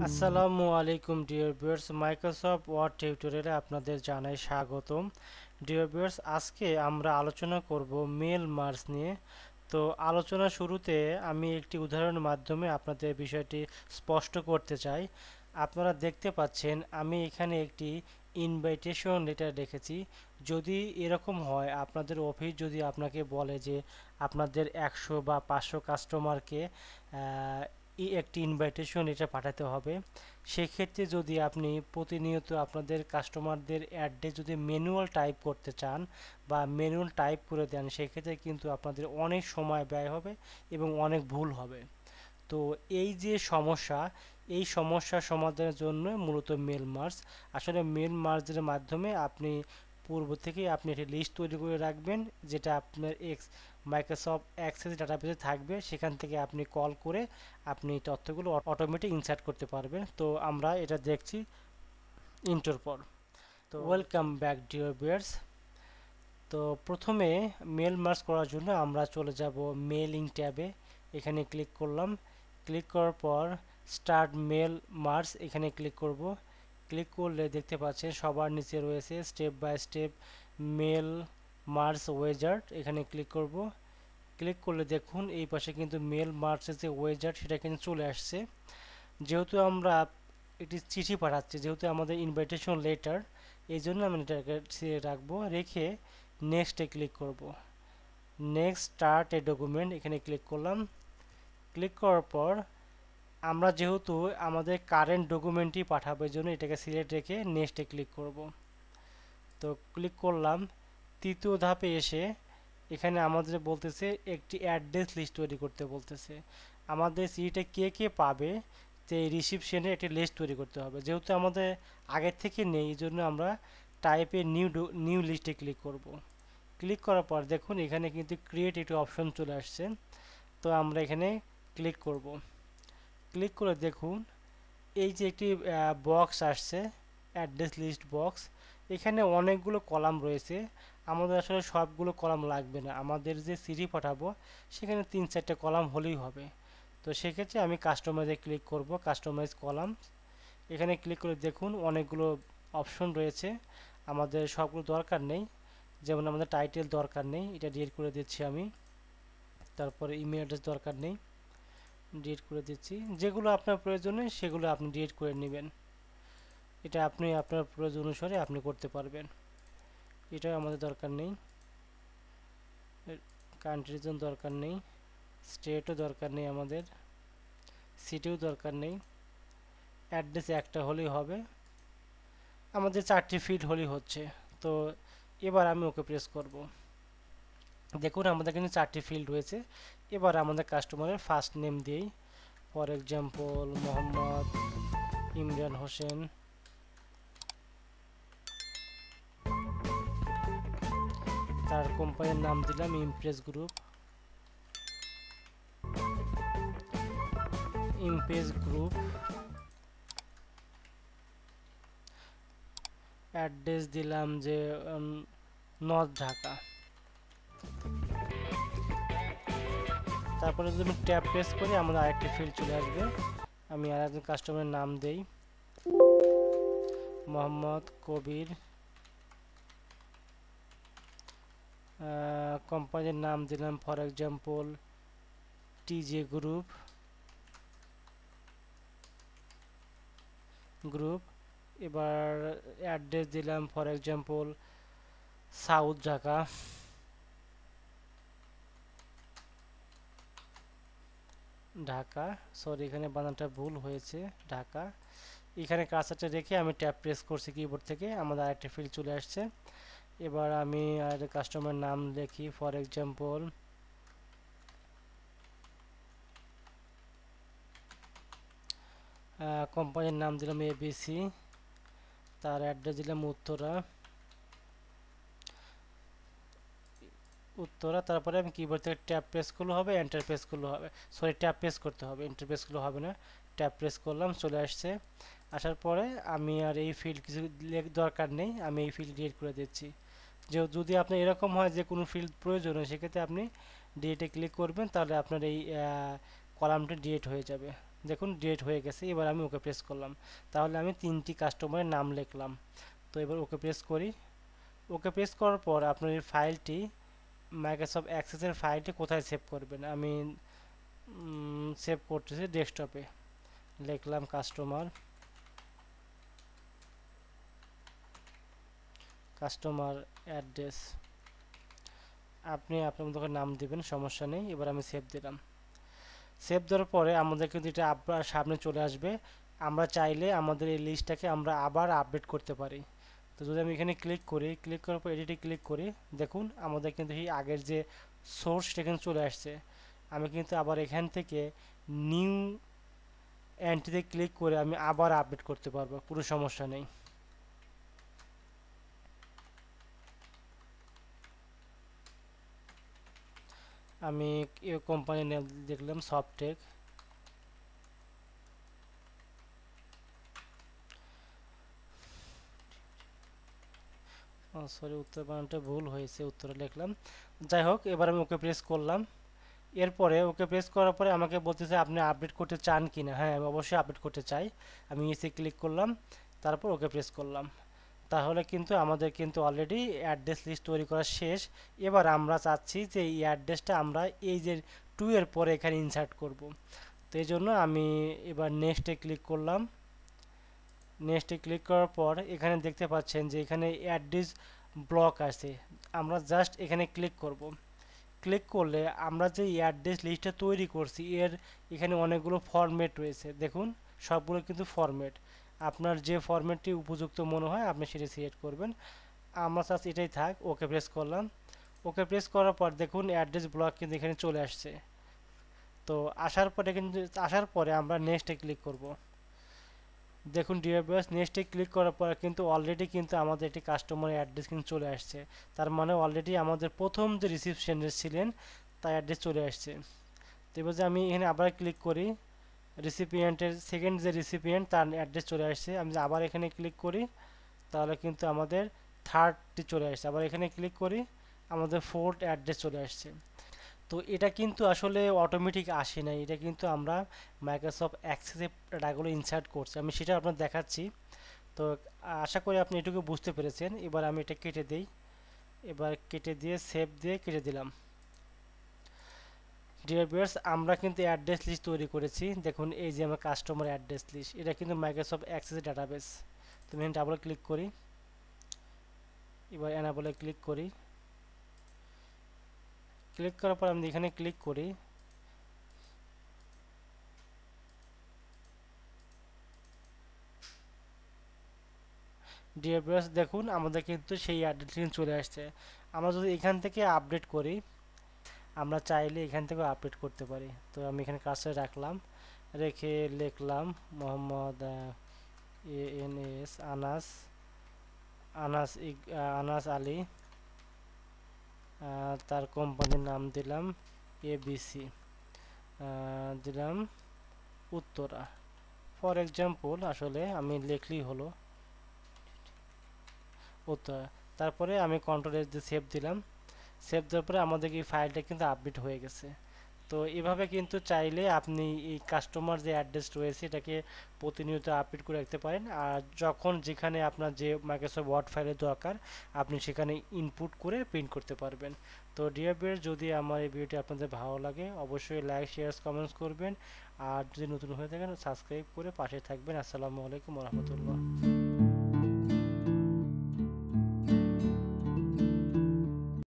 আসসালামু আলাইকুম dear viewers, Microsoft word টিউটোরিয়ালে আপনাদের জানাই স্বাগতম। ডিয়ার ভিউয়ার্স, আজকে আমরা আলোচনা করব মেল মার্জ নিয়ে। তো আলোচনা শুরুতে আমি একটি উদাহরণের মাধ্যমে আপনাদের বিষয়টি স্পষ্ট করতে চাই। আপনারা দেখতে পাচ্ছেন আমি এখানে একটি ইনভাইটেশন লেটার রেখেছি। যদি এরকম হয়, আপনাদের অফিস যদি আপনাকে বলে যে আপনাদের 100 বা 500 কাস্টমারকে একটি ইনভাইটেশন এটা পাঠাতে হবে, সেক্ষেত্রে যদি আপনি প্রতিনিয়ত আপনাদের কাস্টমারদের অ্যাড্রেস যদি ম্যানুয়াল টাইপ করতে চান বা ম্যানুয়াল টাইপ করে দেন, সেক্ষেত্রে কিন্তু আপনাদের অনেক সময় ব্যয় হবে এবং অনেক ভুল হবে। তো এই যে সমস্যা, এই সমস্যার সমাধানের জন্য মূলত মেল মার্জ। আসলে মেল মার্জের মাধ্যমে আপনি পূর্ব থেকেই আপনি একটি লিস্ট তৈরি করে রাখবেন, যেটা আপনার মাইক্রোসফট অ্যাক্সেস ডাটাবেসে থাকবে। সেখান থেকে আপনি কল করে আপনি তথ্যগুলো অটোমেটিক ইনসার্ট করতে পারবেন। তো আমরা এটা দেখছি ইন্টোর পর। তো ওয়েলকাম ব্যাক ডিয়ার ভিউয়ার্স। তো প্রথমে মেল মার্জ করার জন্য আমরা চলে যাব মেলিং ট্যাবে। এখানে ক্লিক করলাম। ক্লিক করার পর স্টার্ট মেল মার্জ এখানে ক্লিক করব। ক্লিক করলে দেখতে পাচ্ছেন সবার নিচে রয়েছে step by step mail merge wizard. এখানে ক্লিক করব। ক্লিক করলে দেখুন এই পাশে কিন্তু মেল মার্জের যে ওয়েজার্ড সেটা কিন্তু চলে আসছে। যেহেতু আমরা একটি চিঠি পাঠাচ্ছি, যেহেতু আমাদের ইনভাইটেশন লেটার, এই জন্য আমি এটাকে রাখবো। রেখে নেক্সটে ক্লিক করব। নেক্সট স্টার্ট এ ডকুমেন্ট এখানে ক্লিক করলাম। ক্লিক করার পর আমরা যেহেতু আমাদের কারেন্ট ডকুমেন্টই পাঠাবো, এই জন্য এটাকে সিলেক্ট রেখে নেক্সটে ক্লিক করব। তো ক্লিক করলাম। তৃতীয় ধাপে এসে এখানে আমাদের বলতেছে একটি অ্যাড্রেস লিস্ট তৈরি করতে বলতেছে। আমাদের চিঠিটা কে কে পাবে, যে রিসিপশনে একটি লিস্ট তৈরি করতে হবে। যেহেতু আমাদের আগের থেকে নেই, এই জন্য আমরা টাইপে নিউ লিস্টে ক্লিক করব। ক্লিক করার পর দেখুন এখানে কিন্তু ক্রিয়েট একটি অপশন চলে আসছে। তো আমরা এখানে ক্লিক করব। ক্লিক করে দেখুন এই যে একটি বক্স আসছে, অ্যাড্রেস লিস্ট বক্স। এখানে অনেকগুলো কলাম রয়েছে। আমাদের আসলে সবগুলো কলাম লাগবে না, আমাদের যে সিডি পাঠাবো সেখানে 3-4টে কলাম হলেই হবে। তো সেক্ষেত্রে আমি কাস্টমাইজে ক্লিক করব, কাস্টমাইজ কলাম। এখানে ক্লিক করে দেখুন অনেকগুলো অপশন রয়েছে। আমাদের সবগুলো দরকার নেই, যেমন আমাদের টাইটেল দরকার নেই, এটা ডিলিট করে দিচ্ছি আমি। তারপরে ইমেল অ্যাড্রেস দরকার নেই, ডিলিট করে দিচ্ছি। যেগুলো আপনার প্রয়োজনে সেগুলো আপনি ডিলিট করে নেবেন। এটা আপনি আপনার প্রয়োজন অনুসারে আপনি করতে পারবেন। এটা আমাদের দরকার নেই। কান্ট্রির জন্য দরকার নেই, স্টেটও দরকার নেই, আমাদের সিটিও দরকার নেই। অ্যাড্রেস একটা হলেই হবে, আমাদের 4টি ফিল্ড হলেই হচ্ছে। তো এবার আমি ওকে প্রেস করব। দেখুন আমাদের কিন্তু 4টি ফিল্ড রয়েছে। এবার আমাদের কাস্টমারের ফার্স্ট নেম দিই, ফর এক্সাম্পল মোহাম্মদ ইমরান হোসেন। তার কোম্পানির নাম দিলাম ইমপ্রেস গ্রুপ। অ্যাড্রেস দিলাম যে নর্থ ঢাকা। তারপরে যদি আমি ট্যাব প্রেস করি আমাদের আরেকটি ফিল্ড চলে আসবে। আমি আরেকজন কাস্টমারের নাম দেই, মোহাম্মদ কবির। কোম্পানির নাম দিলাম ফর এক্সাম্পল টিজে গ্রুপ। এবার অ্যাড্রেস দিলাম for example south Dhaka. Sorry এখানে বানানটা ভুল হয়েছে, ঢাকা। এখানে কার্সারটা রেখে আমি ট্যাব প্রেস করছি কিবোর্ড থেকে, আমাদের আরেকটা ফিল্ড চলে আসছে। এবার আমি আর কাস্টমার নাম লিখি, ফর এক্সাম্পল কোম্পানির নাম দিলাম এবিসি। তার অ্যাড্রেস দিলাম উত্তরা। তারপরে আমি কিবোর্ড থেকে ট্যাব প্রেস করলে হবে, এন্টার প্রেস করলে হবে। সরি, ট্যাব প্রেস করতে হবে, এন্টার প্রেস করলে হবে না। ট্যাব প্রেস করলাম, চলে আসছে। আসার পরে আমি আর এই ফিল্ড কিছু দরকার নেই, আমি এই ফিল্ড ডিলিট করে দিচ্ছি। যদি আপনার এরকম হয় যে কোনো ফিল্ড প্রয়োজন হয়, সেক্ষেত্রে আপনি ডিলিটে ক্লিক করবেন, তাহলে আপনার এই কলামটি ডিলিট হয়ে যাবে। দেখুন ডিলিট হয়ে গেছে। এবার আমি ওকে প্রেস করলাম, তাহলে আমি 3টি কাস্টমারের নাম লিখলাম। তো এবার ওকে প্রেস করি। ওকে প্রেস করার পর আপনার এই ফাইলটি, মাইক্রোসফট অ্যাক্সেসের ফাইলটি কোথায় সেভ করবেন? আমি সেভ করতেছি ডেস্কটপে। লিখলাম কাস্টমার অ্যাড্রেস। আপনি আপনার মতো করে নাম দিবেন, সমস্যা নেই। এবার আমি সেভ দিলাম। সেভ দেওয়ার পরে আমাদের কিন্তু এটা আবার সামনে চলে আসবে। আমরা চাইলে আমাদের এই লিস্টটাকে আমরা আবার আপডেট করতে পারি। তো যদি আমি এখানে ক্লিক করি, ক্লিক করার পর এডিটে ক্লিক করি, দেখুন আমাদের কিন্তু এই আগের যে সোর্সটা এখানে চলে আসছে। আমি কিন্তু আবার এখান থেকে নিউ এন্ট্রিতে ক্লিক করে আমি আবার আপডেট করতে পারবো, কোনো সমস্যা নেই। আমি কোম্পানি নেম দেখলাম সফটেক। সরি, উত্তর বানানটা ভুল হয়েছে, উত্তরে লিখলাম। যাই হোক, এবার আমি ওকে প্রেস করলাম। এরপরে ওকে প্রেস করার পরে আমাকে বলতেছে আপনি আপডেট করতে চান কিনা। হ্যাঁ, আমি অবশ্যই আপডেট করতে চাই। আমি এসে ক্লিক করলাম, তারপর ওকে প্রেস করলাম। তাহলে কিন্তু আমাদের কিন্তু অলরেডি অ্যাড্রেস লিস্ট তৈরি করা শেষ। এবার আমরা চাচ্ছি যে এই অ্যাড্রেসটা আমরা এই যে 2 এর পরে এখানে ইনসার্ট করব। তো এই জন্য আমি এবার নেক্সটে ক্লিক করলাম। নেক্সটে ক্লিক করার পর এখানে দেখতে পাচ্ছেন যে এখানে অ্যাড্রেস ব্লক আছে। আমরা জাস্ট এখানে ক্লিক করব। ক্লিক করলে আমরা যে অ্যাড্রেস লিস্টটা তৈরি করছি এর এখানে অনেকগুলো ফরম্যাট রয়েছে। দেখুন সবগুলো কিন্তু ফরম্যাট। আপনার যে ফরম্যাটটি উপযুক্ত মনে হয় আপনি সেটা সিলেক্ট করবেন। আমার চাচ্ছি এটাই থাক। ওকে প্রেস করলাম। ওকে প্রেস করার পর দেখুন অ্যাড্রেস ব্লক কিন্তু এখানে চলে আসছে। তো আসার পরে আমরা নেক্সটে ক্লিক করব। দেখুন ডিয়ার ভিউয়ার্স, নেক্সটে ক্লিক করার পর কিন্তু অলরেডি কিন্তু আমাদের একটি কাস্টমার অ্যাড্রেস কিন্তু চলে আসছে। তার মানে অলরেডি আমাদের প্রথম যে রিসিপশনিস্ট ছিলেন তার অ্যাড্রেস চলে আসছে। তো এবার যে আমি এখানে আবার ক্লিক করি, রিসিপিয়েন্টের সেকেন্ড যে রিসিপিয়েন্ট তার অ্যাড্রেস চলে আসছে। আমি যদি আবার এখানে ক্লিক করি তাহলে কিন্তু আমাদের থার্ডটি চলে আসছে। আবার এখানে ক্লিক করি, আমাদের ফোর্থ অ্যাড্রেস চলে আসছে। তো এটা কিন্তু আসলে অটোমেটিক আসে নাই, এটা কিন্তু আমরা মাইক্রোসফট অ্যাক্সেসে ডাটাগুলো ইনসার্ট করছি। আমি সেটা আপনার দেখাচ্ছি। তো আশা করি আপনি এটুকু বুঝতে পেরেছেন। এবার আমি এটা কেটে দিই। এবার কেটে দিয়ে সেভ দিয়ে কেটে দিলাম। ডিয়ার ভিউয়ার্স, আমরা কিন্তু অ্যাড্রেস লিস্ট তৈরি করেছি। দেখুন এই যে আমার কাস্টমার অ্যাড্রেস লিস্ট, এটা কিন্তু মাইক্রোসফট অ্যাক্সেস ডাটাবেস। তো আমি ডাবল ক্লিক করি, এবার এনাবলে ক্লিক করি। ক্লিক করার পর আমি এখানে ক্লিক করি। ডিয়ার ভিউয়ার্স, দেখুন আমাদের কিন্তু সেই অ্যাড্রেস লিস্ট চলে আসছে। আমরা যদি এখান থেকে আপডেট করি, আমরা চাইলে এখান থেকেও আপডেট করতে পারি। তো আমি এখানে কাজটা রাখলাম, রেখে লিখলাম মোহাম্মদ ANS আনাস, আনাস আলী। তার কোম্পানির নাম দিলাম ABC, দিলাম উত্তরা। ফর এক্সাম্পল আসলে আমি লিখলেই হলো উত্তরা। তারপরে আমি কন্ট্রোল এস দিয়ে সেভ দিলাম। সেভ দেওয়ার পরে আমাদের এই ফাইলটা কিন্তু আপডেট হয়ে গেছে। তো এভাবে কিন্তু চাইলে আপনি এই কাস্টমার যে অ্যাড্রেস রয়েছে এটাকে প্রতিনিয়ত আপডেট করে রাখতে পারেন। আর যখন যেখানে আপনার যে মাইক্রোসফট ওয়ার্ড ফাইলের দরকার আপনি সেখানে ইনপুট করে প্রিন্ট করতে পারবেন। তো ডিয়ার ভিউয়ার্স, যদি আমার এই ভিডিওটি আপনাদের ভালো লাগে অবশ্যই লাইক শেয়ার কমেন্টস করবেন। আর যদি নতুন হয়ে থাকেন সাবস্ক্রাইব করে পাশে থাকবেন। আসসালামু আলাইকুম রহমতুল্লাহ।